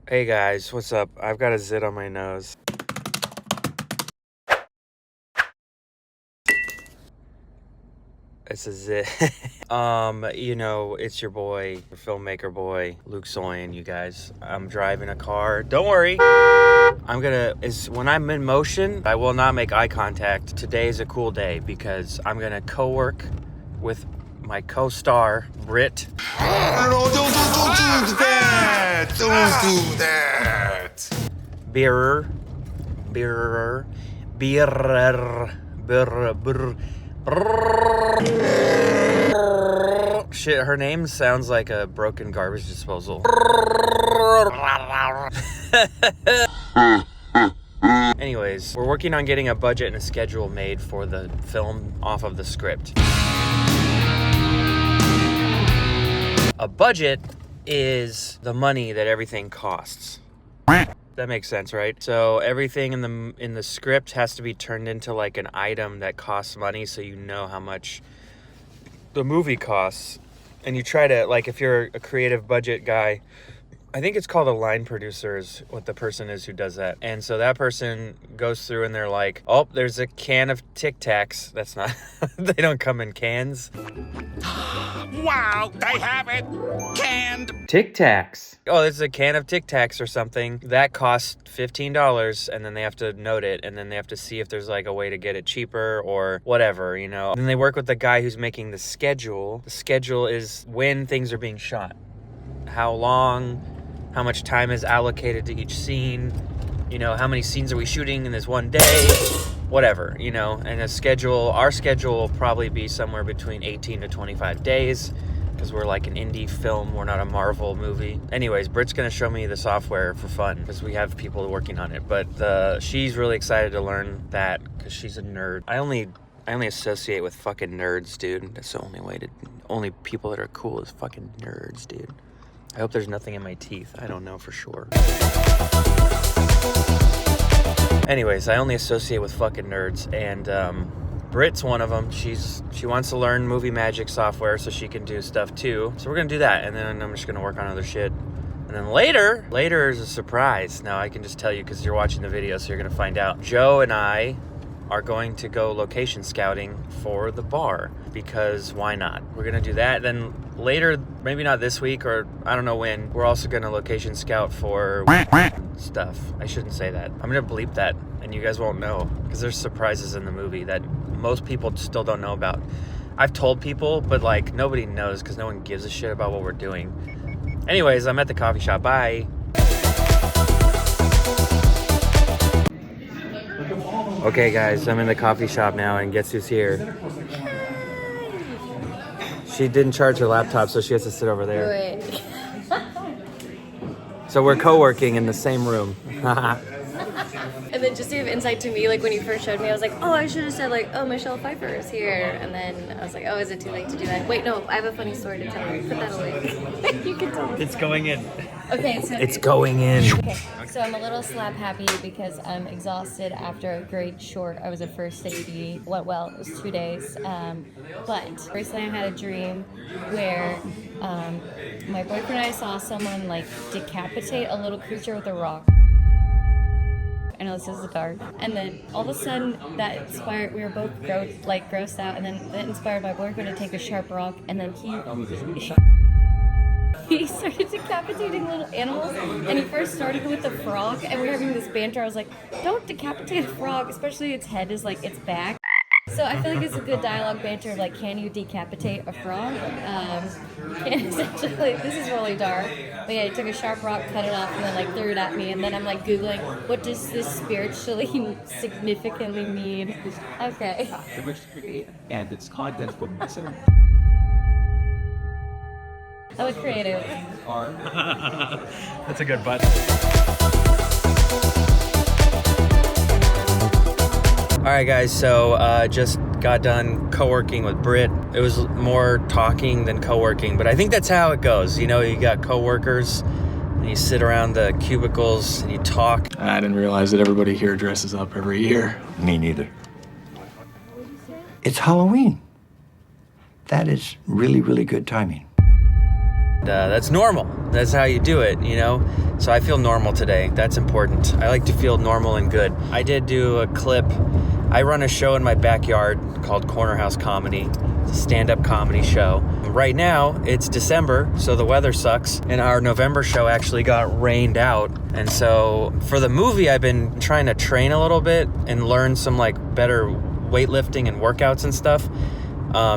Hey guys, what's up? I've got a zit on my nose. It's a zit. You know, it's your boy, filmmaker boy, Luke Soin, you guys. I'm driving a car. Don't worry. When I'm in motion, I will not make eye contact. Today is a cool day because I'm gonna co-work with my co-star, Britt. No, don't do that! Don't do that! Beer. Shit, her name sounds like a broken garbage disposal. Anyways, we're working on getting a budget and a schedule made for the film off of the script. A budget is the money that everything costs. That makes sense, right? So everything in the script has to be turned into like an item that costs money, so you know how much the movie costs. And you try to, like, if you're a creative budget guy, I think it's called a line producer is what the person is who does that. And so that person goes through and they're like, oh, there's a can of Tic Tacs. That's not, they don't come in cans. Wow, they have it! Canned! Tic Tacs. Oh, there's a can of Tic Tacs or something. That costs $15, and then they have to note it, and then they have to see if there's like a way to get it cheaper or whatever, you know. Then they work with the guy who's making the schedule. The schedule is when things are being shot. How long, how much time is allocated to each scene, you know, how many scenes are we shooting in this one day, whatever, you know. And our schedule will probably be somewhere between 18 to 25 days because we're like an indie film, we're not a Marvel movie. Anyways, Britt's gonna show me the software for fun because we have people working on it, but she's really excited to learn that because she's a nerd. I only associate with fucking nerds, dude. That's the only people that are cool is fucking nerds, dude. I hope there's nothing in my teeth. I don't know for sure. Anyways, I only associate with fucking nerds, and Britt's one of them. She wants to learn movie magic software so she can do stuff too. So we're gonna do that, and then I'm just gonna work on other shit. And then later is a surprise. Now I can just tell you because you're watching the video, so you're gonna find out. Joe and I are going to go location scouting for the bar because why not? We're gonna do that. Then later, maybe not this week or I don't know when, we're also gonna location scout for stuff. I shouldn't say that. I'm gonna bleep that and you guys won't know because there's surprises in the movie that most people still don't know about. I've told people, but like nobody knows because no one gives a shit about what we're doing. Anyways, I'm at the coffee shop. Bye. Okay guys, I'm in the coffee shop now and guess who's here? She didn't charge her laptop, so she has to sit over there. Wait. So we're co-working in the same room. And then just to give insight to me, like when you first showed me, I was like, oh, I should have said like, oh, Michelle Pfeiffer is here. And then I was like, oh, is it too late to do that? Wait, no, I have a funny story to tell you. Put that away. You can tell me. It's going in. Okay, so It's going in. Okay, so I'm a little slap happy because I'm exhausted after a great short. I was a first AD. Went well. It was 2 days. But recently I had a dream where my boyfriend and I saw someone like decapitate a little creature with a rock. I know this is dark. And then all of a sudden that inspired, we were both grossed out, and then that inspired my boyfriend to take a sharp rock, and then he started decapitating little animals, and he first started with the frog, and we were having this banter. I was like, don't decapitate a frog, especially its head is like its back. So I feel like it's a good dialogue banter of like, can you decapitate a frog? Essentially, this is really dark. But yeah, he took a sharp rock, cut it off, and then like threw it at me. And then I'm like Googling, what does this spiritually significantly mean? Okay. And its content will message. That was creative. That's a good butt. Alright guys, so just got done co-working with Britt. It was more talking than co-working, but I think that's how it goes. You know, you got co-workers, and you sit around the cubicles, and you talk. I didn't realize that everybody here dresses up every year. Me neither. It's Halloween. That is really, really good timing. That's normal. That's how you do it, you know? So I feel normal today. That's important. I like to feel normal and good. I did do a clip. I run a show in my backyard called Corner House Comedy. It's a stand-up comedy show. Right now, it's December, so the weather sucks. And our November show actually got rained out. And so for the movie, I've been trying to train a little bit and learn some like better weightlifting and workouts and stuff.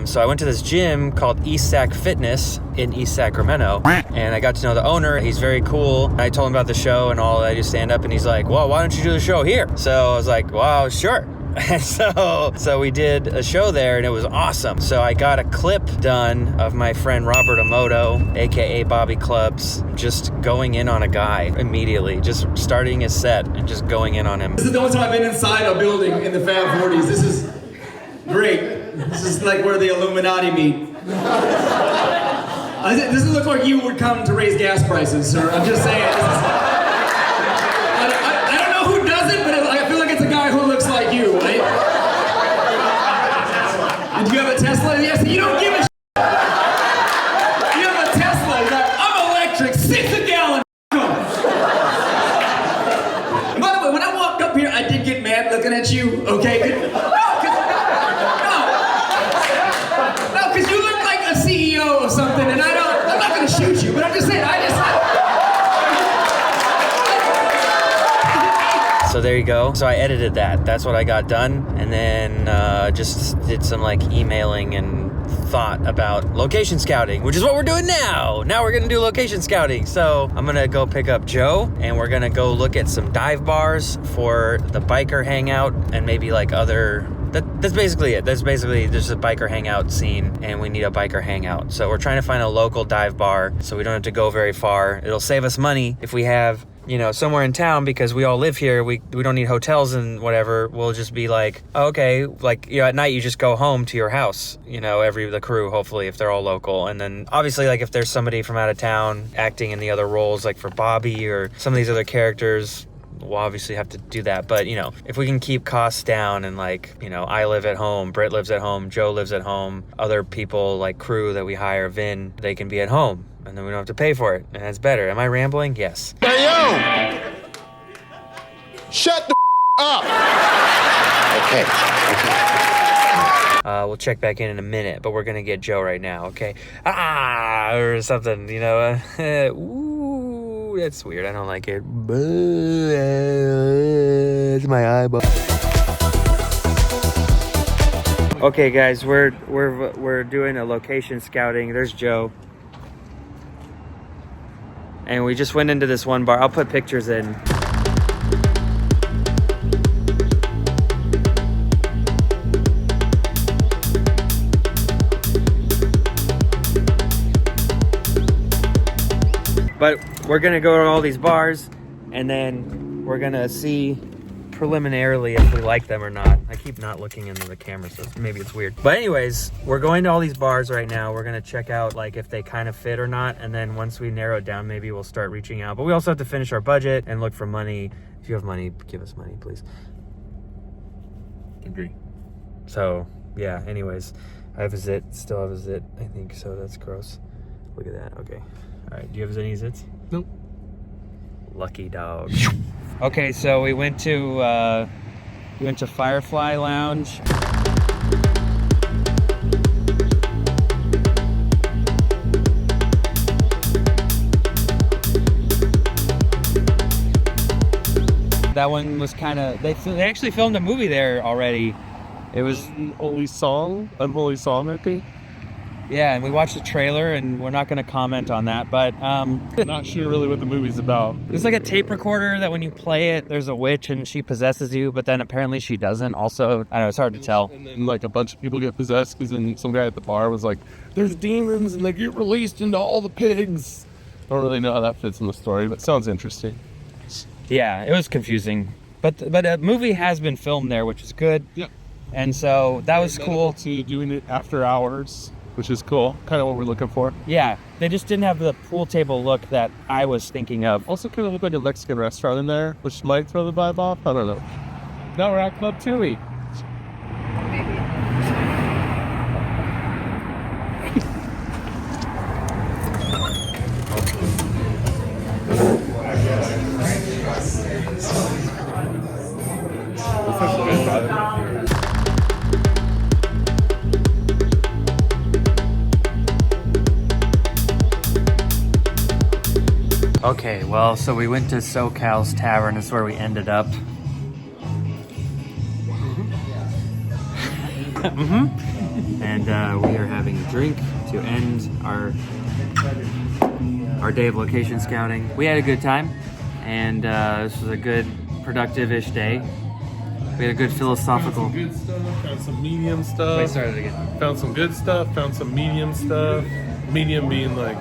So I went to this gym called East Sac Fitness in East Sacramento, and I got to know the owner. He's very cool. I told him about the show and all. I do stand up, and he's like, well, why don't you do the show here? So I was like, well, sure. And so we did a show there, and it was awesome. So I got a clip done of my friend Robert Emoto, aka Bobby Clubs, just going in on a guy immediately, just starting his set and just going in on him. This is the only time I've been inside a building in the Fab 40s. This is great. This is like where the Illuminati meet. This doesn't look like you would come to raise gas prices, sir. I'm just saying. I don't know who does it, but I feel like it's a guy who looks like you, right? And do you have a Tesla? Yes, you don't give a shit. You have a Tesla. You're like, I'm electric, 6 a gallon. By the way, when I walked up here, I did get mad looking at you, okay? Because you look like a CEO or something, and I'm not going to shoot you, but I'm just saying, So there you go. So I edited that. That's what I got done. And then just did some like emailing and thought about location scouting, which is what we're doing now. Now we're going to do location scouting. So I'm going to go pick up Joe, and we're going to go look at some dive bars for the Biker Hangout and maybe like other... That's basically it. That's basically, there's a biker hangout scene, and we need a biker hangout. So we're trying to find a local dive bar so we don't have to go very far. It'll save us money if we have, you know, somewhere in town, because we all live here. We don't need hotels and whatever. We'll just be like, oh, okay, like, you know, at night you just go home to your house, you know, the crew, hopefully, if they're all local. And then obviously, like, if there's somebody from out of town acting in the other roles, like for Bobby or some of these other characters, we'll obviously have to do that. But, you know, if we can keep costs down and, like, you know, I live at home, Britt lives at home, Joe lives at home, other people like crew that we hire, Vin, they can be at home, and then we don't have to pay for it, and that's better. Am I rambling? Yes. Hey, yo! Shut the up! Okay. We'll check back in a minute, but we're gonna get Joe right now, okay? Or something, you know, ooh, that's weird. I don't like it. It's my eyeball. Okay, guys, we're doing a location scouting. There's Joe, and we just went into this one bar. I'll put pictures in. But we're gonna go to all these bars, and then we're gonna see preliminarily if we like them or not. I keep not looking into the camera, so maybe it's weird. But anyways, we're going to all these bars right now. We're gonna check out like if they kind of fit or not, and then once we narrow it down, maybe we'll start reaching out. But we also have to finish our budget and look for money. If you have money, give us money, please. Agree. So yeah, anyways, I have a zit, still have a zit, I think, so that's gross. Look at that. Okay. All right, do you have any zits? Nope. Lucky dog. Okay, so we went to Firefly Lounge. That one was kind of, they actually filmed a movie there already. It was Unholy Song, I think. yeah, and we watched the trailer, and we're not going to comment on that, but Not sure really what the movie's about. it's like a tape recorder that when you play it, there's a witch and she possesses you, but then apparently she doesn't. Also, I don't know, it's hard to tell. And then like a bunch of people get possessed because then some guy at the bar was like, there's demons and they get released into all the pigs. I don't really know how that fits in the story, but sounds interesting. Yeah, it was confusing, but a movie has been filmed there, which is good. Yeah. And so that was cool. To doing it after hours, which is cool. Kind of what we're looking for. Yeah, they just didn't have the pool table look that I was thinking of. Also kind of look like a Mexican restaurant in there, which might throw the vibe off. I don't know. Now we're at Club Tui. Okay, well, so we went to SoCal's Tavern. Is where we ended up. And we are having a drink to end our day of location scouting. We had a good time, and this was a good, productive-ish day. We had a good philosophical. Found some good stuff, found some medium stuff. Wait, start it again. Found some good stuff, found some medium stuff. Medium being like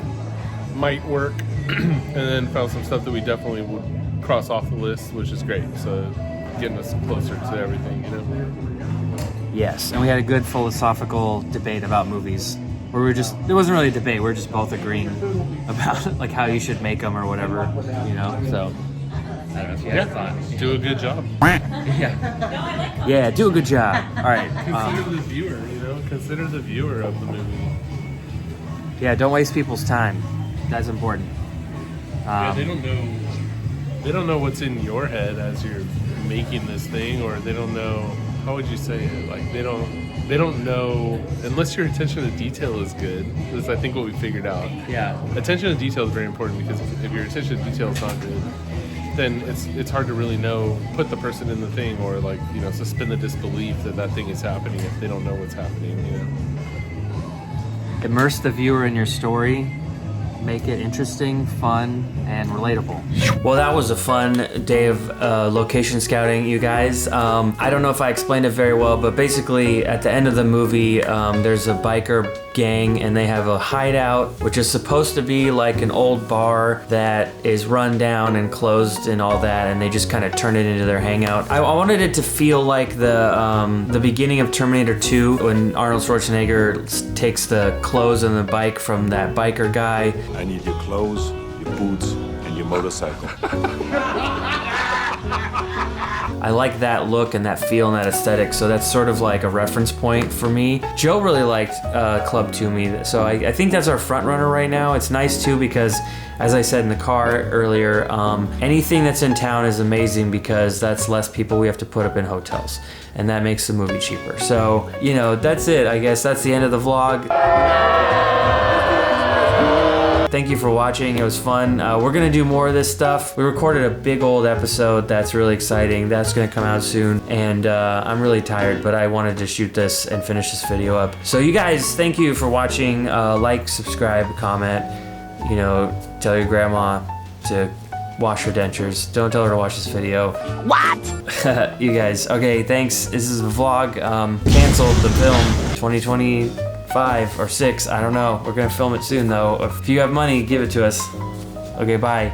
might work, and then found some stuff that we definitely would cross off the list, which is great. So getting us closer to everything, you know. Yes, and we had a good philosophical debate about movies. Where it wasn't really a debate, we were just both agreeing about like how you should make them or whatever, you know, so. I don't know if you had a thought. Do a good job. Yeah, do a good job. All right. Consider the viewer, you know, consider the viewer of the movie. Yeah, don't waste people's time. That's important. Yeah, they don't know what's in your head as you're making this thing, or they don't know, how would you say it? Like they don't know unless your attention to detail is good. That's I think what we figured out. Yeah. Attention to detail is very important, because if your attention to detail is not good, then it's hard to really put the person in the thing, or like, you know, suspend the disbelief that thing is happening if they don't know what's happening, you know. Immerse the viewer in your story. Make it interesting, fun, and relatable. Well, that was a fun day of location scouting, you guys. I don't know if I explained it very well, but basically at the end of the movie, there's a biker gang and they have a hideout, which is supposed to be like an old bar that is run down and closed and all that, and they just kind of turn it into their hangout. I wanted it to feel like the beginning of Terminator 2 when Arnold Schwarzenegger takes the clothes and the bike from that biker guy. I need your clothes, your boots, and your motorcycle. I like that look and that feel and that aesthetic, so that's sort of like a reference point for me. Joe really liked Club Toomey, so I think that's our front runner right now. It's nice too because, as I said in the car earlier, anything that's in town is amazing because that's less people we have to put up in hotels, and that makes the movie cheaper. So, you know, that's it. I guess that's the end of the vlog. Thank you for watching. It was fun. We're gonna do more of this stuff. We recorded a big old episode that's really exciting. That's gonna come out soon, and I'm really tired, but I wanted to shoot this and finish this video up. So you guys, thank you for watching. Like, subscribe, comment. You know, tell your grandma to wash her dentures. Don't tell her to watch this video. What? You guys, okay, thanks. This is a vlog. Canceled the film 2025 or 6, I don't know. We're gonna film it soon though. If you have money, give it to us. Okay, bye.